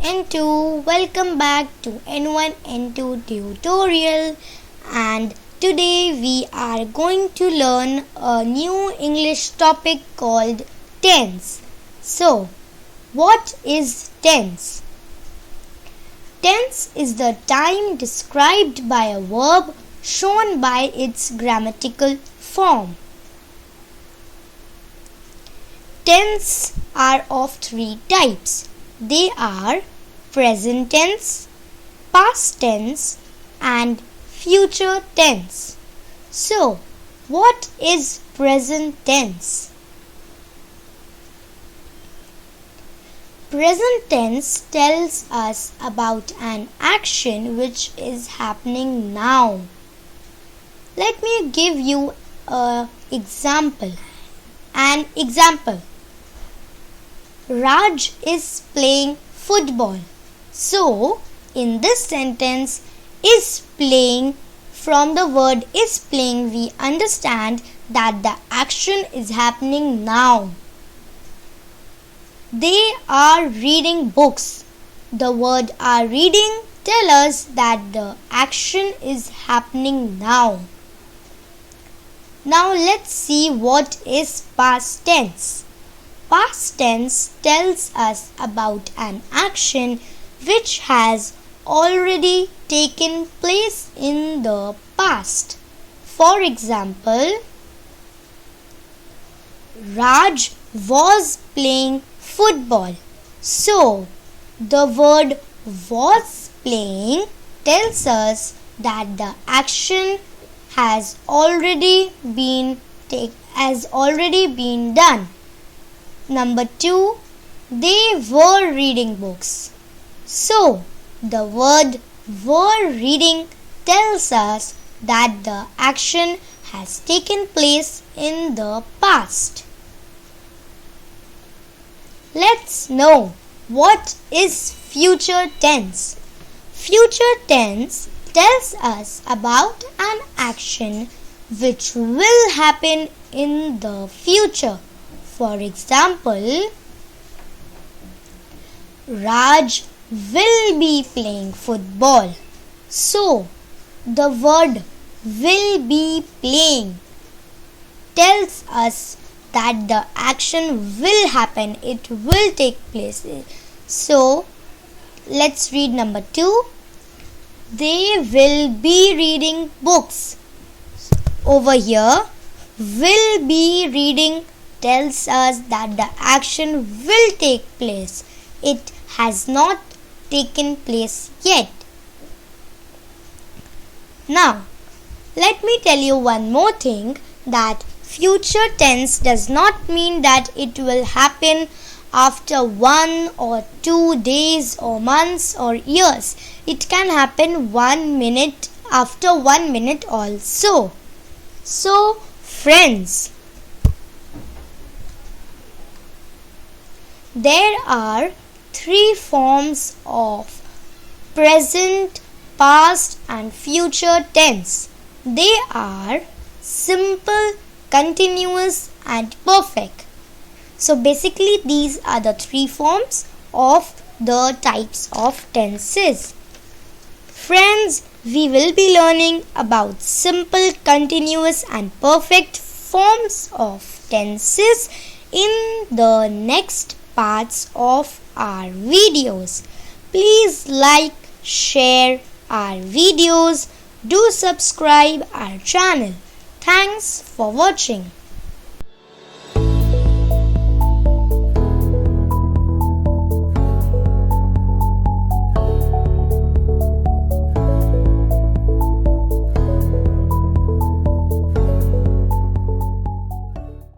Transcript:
N2. Welcome back to N1 N2 tutorial, and today we are going to learn a new English topic called tense. So, what is tense? Tense is the time described by a verb shown by its grammatical form. Tense are of three types. They are present tense, past tense, and future tense. So, what is present tense? Present tense tells us about an action which is happening now. Let me give you an example. Raj is playing football. So, in this sentence, is playing, from the word is playing, we understand that the action is happening now. They are reading books. The word are reading tells us that the action is happening now. Now let's see what is past tense. Past tense tells us about an action which has already taken place in the past. For example, Raj was playing football. So, the word was playing tells us that the action has already been done. Number 2, they were reading books. So, the word were reading tells us that the action has taken place in the past. Let's know what is future tense. Future tense tells us about an action which will happen in the future. For example, Raj will be playing football. So, the word will be playing tells us that the action will happen, it will take place. So, let's read number 2. They will be reading books. Over here, will be reading tells us that the action will take place. It has not taken place yet. Now, let me tell you one more thing, that future tense does not mean that it will happen after 1 or 2 days or months or years. It can happen 1 minute, after 1 minute also. So, friends, there are 3 forms of present, past and future tense. They are simple, continuous and perfect. So basically these are the 3 forms of the types of tenses. Friends, we will be learning about simple, continuous and perfect forms of tenses in the next parts of our videos. Please like, share our videos, do subscribe our channel. Thanks for watching.